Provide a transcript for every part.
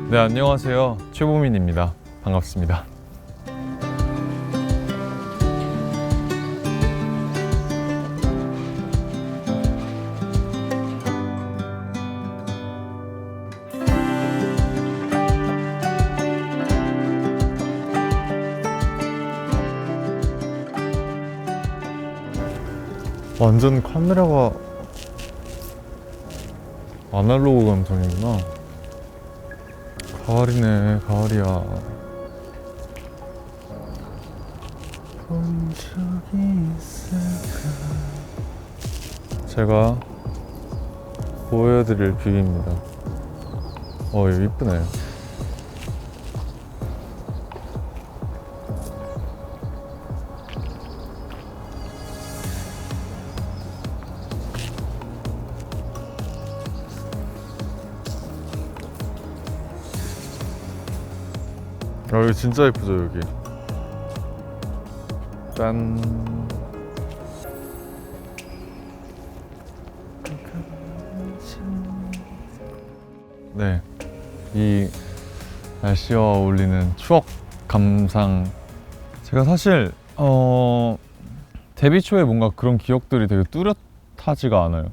네, 안녕하세요. 최보민입니다. 반갑습니다. 완전 카메라가 아날로그 감성이구나. 가을이네, 가을이야. 본 적이 있을까? 제가 보여드릴 뷰입니다. 이거 이쁘네. 여기 진짜 예쁘죠, 여기. 짠. 네, 이 날씨와 어울리는 추억 감상. 제가 사실 데뷔 초에 뭔가 그런 기억들이 되게 뚜렷하지가 않아요.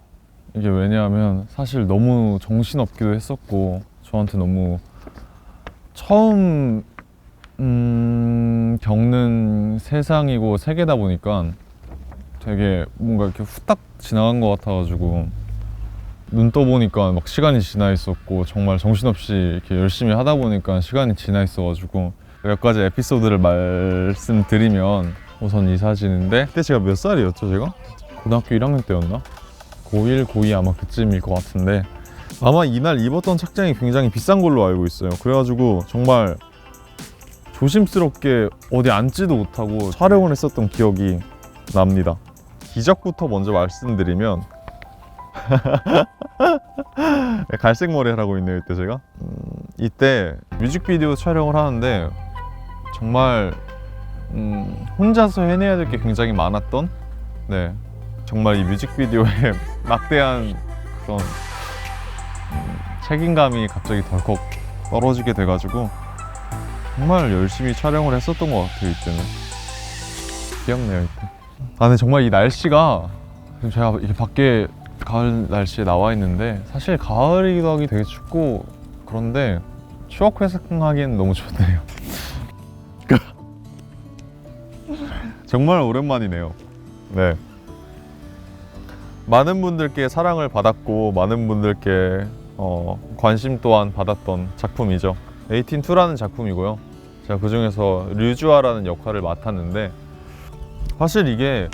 이게 왜냐하면 사실 너무 정신없기도 했었고, 저한테 너무 처음 겪는 세상이고 세계다 보니까 되게 뭔가 이렇게 후딱 지나간 것 같아가지고, 눈 떠보니까 막 시간이 지나 있었고, 정말 정신없이 이렇게 열심히 하다 보니까 시간이 지나 있어가지고, 몇 가지 에피소드를 말씀드리면, 우선 이 사진인데, 그때 제가 몇 살이었죠, 제가? 고등학교 1학년 때였나? 고1, 고2 아마 그쯤일 것 같은데, 아마 이날 입었던 착장이 굉장히 비싼 걸로 알고 있어요. 그래가지고 정말 조심스럽게 어디 앉지도 못하고 촬영을 했었던 기억이 납니다. 기적부터 먼저 말씀드리면 갈색 머리를 하고 있네요, 이때 제가. 이때 뮤직비디오 촬영을 하는데 정말 혼자서 해내야 될 게 굉장히 많았던, 네, 정말 이 뮤직비디오에 막대한 그런 책임감이 갑자기 덜컥 떨어지게 돼가지고 정말 열심히 촬영을 했었던 것 같아요, 이때는. 기억나요, 이때. 근데 정말 이 날씨가, 지금 제가 이렇게 밖에 가을 날씨에 나와 있는데, 사실 가을이기도 하기 되게 춥고 그런데 추억 회상하기엔 너무 좋네요. 정말 오랜만이네요. 네, 많은 분들께 사랑을 받았고, 많은 분들께 관심 또한 받았던 작품이죠. 18-2라는 작품이고요. 제가 그 중에서 류주아라는 역할을 맡았는데, 사실 이게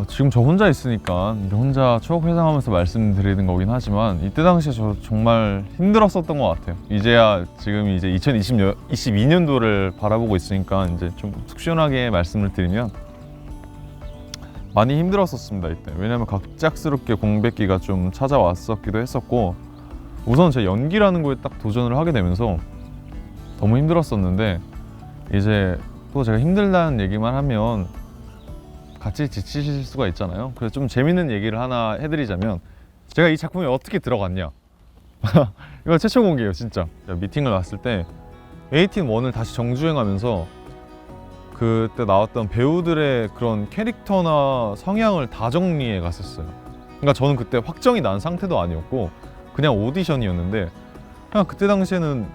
지금 저 혼자 있으니까 혼자 추억 회상하면서 말씀드리는 거긴 하지만, 이때 당시에 저 정말 힘들었었던 것 같아요. 이제야 지금 이제 2022년도를 바라보고 있으니까 이제 좀 속 시원하게 말씀을 드리면, 많이 힘들었었습니다, 이때. 왜냐면 갑작스럽게 공백기가 좀 찾아왔었기도 했었고, 우선 제 연기라는 거에 딱 도전을 하게 되면서 너무 힘들었었는데, 이제 또 제가 힘들다는 얘기만 하면 같이 지치실 수가 있잖아요. 그래서 좀 재밌는 얘기를 하나 해드리자면, 제가 이 작품에 어떻게 들어갔냐 이거 최초 공개예요, 진짜. 미팅을 왔을 때 18-1을 다시 정주행하면서 그때 나왔던 배우들의 그런 캐릭터나 성향을 다 정리해 갔었어요. 그러니까 저는 그때 확정이 난 상태도 아니었고 그냥 오디션이었는데, 그냥 그때 당시에는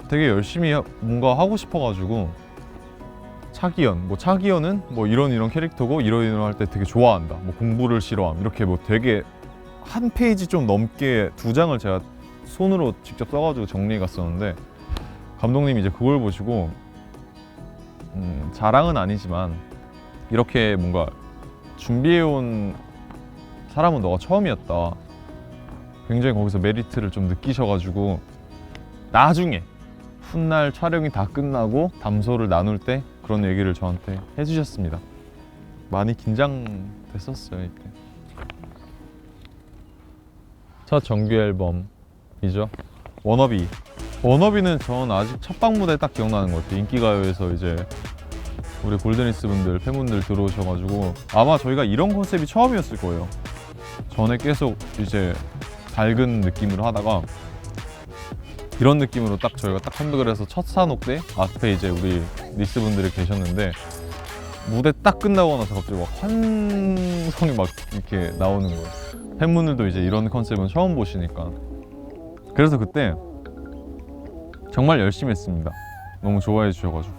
되게 열심히 뭔가 하고 싶어가지고, 차기현은 뭐 이런 캐릭터고 이런 할 때 되게 좋아한다, 뭐 공부를 싫어함, 이렇게 뭐 되게 한 페이지 좀 넘게 2장을 제가 손으로 직접 써가지고 정리해 갔었는데, 감독님이 이제 그걸 보시고 자랑은 아니지만 이렇게 뭔가 준비해온 사람은 너가 처음이었다, 굉장히 거기서 메리트를 좀 느끼셔가지고, 나중에 훗날 촬영이 다 끝나고 담소를 나눌 때 그런 얘기를 저한테 해주셨습니다. 많이 긴장됐었어요, 이때. 첫 정규 앨범이죠. 워너비. 워너비는 전 아직 첫방 무대 딱 기억나는 것 같아요. 인기가요에서 이제 우리 골든리스 분들, 팬분들 들어오셔가지고, 아마 저희가 이런 컨셉이 처음이었을 거예요. 전에 계속 이제 밝은 느낌으로 하다가 이런 느낌으로 딱 저희가 딱 컴백을 해서 첫 산옥 때 앞에 이제 우리 니스 분들이 계셨는데 무대 딱 끝나고 나서 갑자기 막 환성이 막 이렇게 나오는 거예요. 팬분들도 이제 이런 컨셉은 처음 보시니까. 그래서 그때 정말 열심히 했습니다. 너무 좋아해 주셔가지고.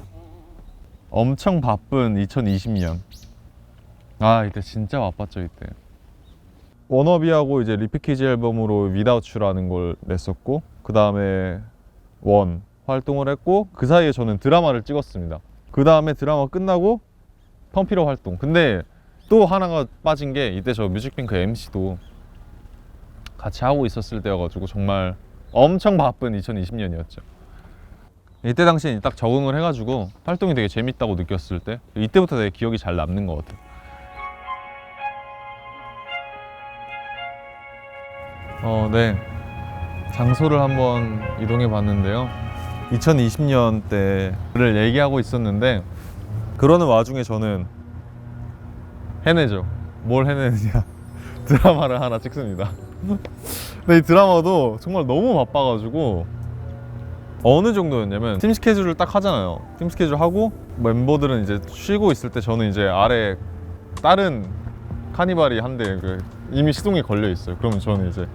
엄청 바쁜 2020년. 아, 이때 진짜 바빴죠, 이때. 워너비하고 이제 리피키즈 앨범으로 Without You라는 걸 냈었고, 그 다음에 원 활동을 했고, 그 사이에 저는 드라마를 찍었습니다. 그 다음에 드라마 끝나고 펌피러 활동. 근데 또 하나가 빠진 게 이때 저 뮤직뱅크 MC도 같이 하고 있었을 때여가지고 정말 엄청 바쁜 2020년이었죠. 이때 당시에 딱 적응을 해가지고 활동이 되게 재밌다고 느꼈을 때 이때부터 되게 기억이 잘 남는 것 같아요. 네. 장소를 한번 이동해 봤는데요. 2020년 때를 얘기하고 있었는데 그러는 와중에 저는 해내죠. 뭘 해내느냐. 드라마를 하나 찍습니다. 근데 이 드라마도 정말 너무 바빠가지고 어느 정도였냐면 팀 스케줄을 딱 하잖아요. 팀 스케줄 하고 멤버들은 이제 쉬고 있을 때 저는 이제 아래 다른 카니발이 한 대 이미 시동이 걸려 있어요. 그러면 저는 이제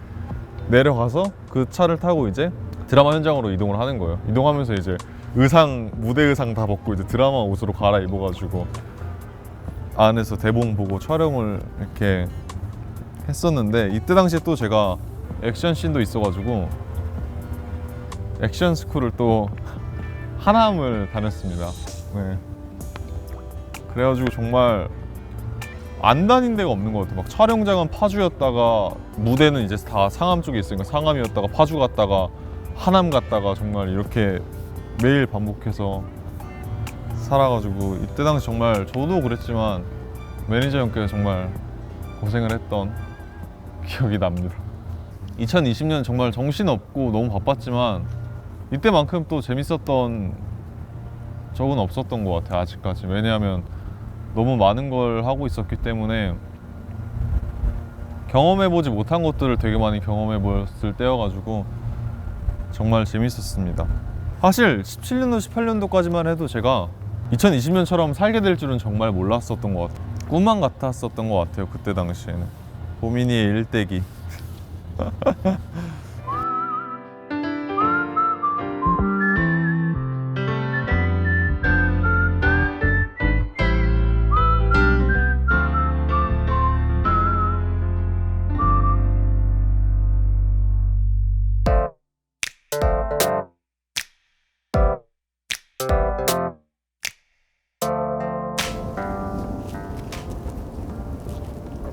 내려가서 그 차를 타고 이제 드라마 현장으로 이동을 하는 거예요. 이동하면서 이제 의상, 무대 의상 다 벗고 이제 드라마 옷으로 갈아입어가지고 안에서 대본 보고 촬영을 이렇게 했었는데 이때 당시에 또 제가 액션 씬도 있어가지고 액션 스쿨을 또 하남을 다녔습니다. 네. 그래가지고 정말 안 다닌 데가 없는 것 같아요. 막 촬영장은 파주였다가 무대는 이제 다 상암 쪽에 있으니까 상암이었다가 파주 갔다가 하남 갔다가 정말 이렇게 매일 반복해서 살아가지고 이때 당시 정말 저도 그랬지만 매니저 형께서 정말 고생을 했던 기억이 납니다. 2020년 정말 정신없고 너무 바빴지만 이때만큼 또 재밌었던 적은 없었던 것 같아요. 아직까지. 왜냐하면 너무 많은 걸 하고 있었기 때문에 경험해보지 못한 것들을 되게 많이 경험해봤을 때여가지고 정말 재밌었습니다. 사실 17년도 18년도까지만 해도 제가 2020년처럼 살게 될 줄은 정말 몰랐었던 것 같아요. 꿈만 같았었던 것 같아요. 그때 당시에는 고민이의 일대기.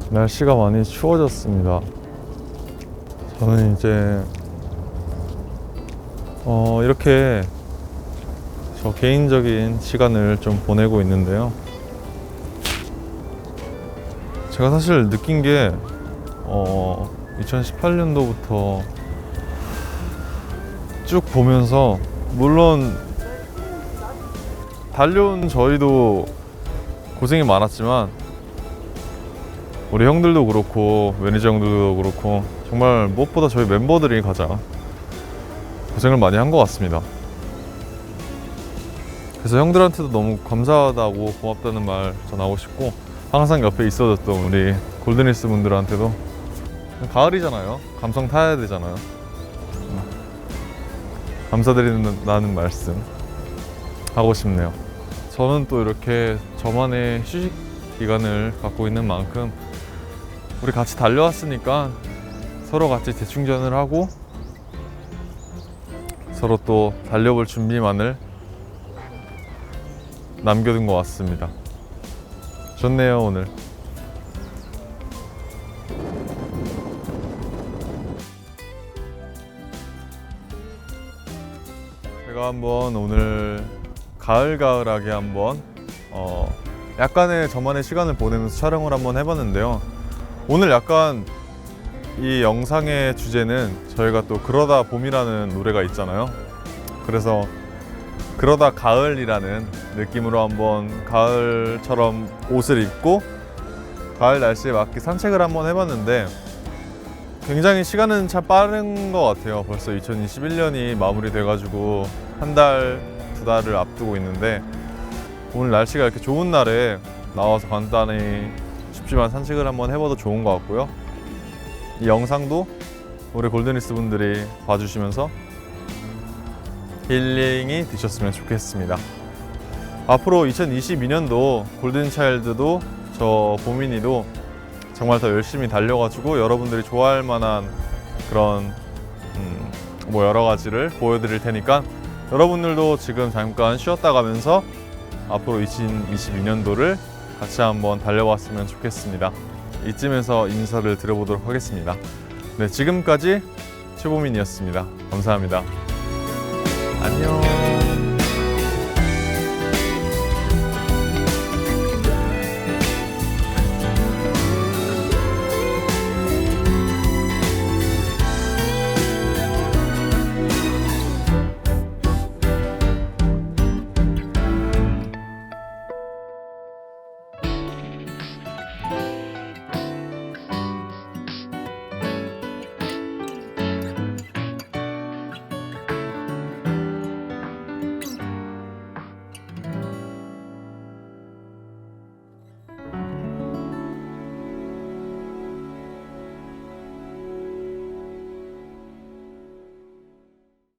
날씨가 많이 추워졌습니다. 저는 이제 이렇게 저 개인적인 시간을 좀 보내고 있는데요. 제가 사실 느낀 게 2018년도부터 쭉 보면서 물론 달려온 저희도 고생이 많았지만 우리 형들도 그렇고 매니저 형들도 그렇고 정말 무엇보다 저희 멤버들이 가장 고생을 많이 한 것 같습니다. 그래서 형들한테도 너무 감사하다고 고맙다는 말 전하고 싶고 항상 옆에 있어줬던 우리 골든힐스 분들한테도 가을이잖아요. 감성 타야 되잖아요. 감사드린다는 말씀 하고 싶네요. 저는 또 이렇게 저만의 휴식 기간을 갖고 있는 만큼 우리 같이 달려왔으니까 서로 같이 재충전을 하고 서로 또 달려볼 준비만을 남겨둔 것 같습니다. 좋네요. 오늘 제가 한번 오늘 가을가을하게 한번 약간의 저만의 시간을 보내면서 촬영을 한번 해봤는데요. 오늘 약간 이 영상의 주제는 저희가 또 그러다 봄이라는 노래가 있잖아요. 그래서 그러다 가을이라는 느낌으로 한번 가을처럼 옷을 입고 가을 날씨에 맞게 산책을 한번 해봤는데 굉장히 시간은 참 빠른 것 같아요. 벌써 2021년이 마무리돼가지고 한 달, 두 달을 앞두고 있는데 오늘 날씨가 이렇게 좋은 날에 나와서 간단히 춥지만 산책을 한번 해봐도 좋은 것 같고요. 이 영상도 우리 골든리스 분들이 봐주시면서 힐링이 되셨으면 좋겠습니다. 앞으로 2022년도 골든차일드도 저 보민이도 정말 더 열심히 달려가지고 여러분들이 좋아할 만한 그런 여러 가지를 보여드릴 테니까 여러분들도 지금 잠깐 쉬었다 가면서 앞으로 2022년도를 같이 한번 달려봤으면 좋겠습니다. 이쯤에서 인사를 드려보도록 하겠습니다. 네, 지금까지 최보민이었습니다. 감사합니다. 안녕.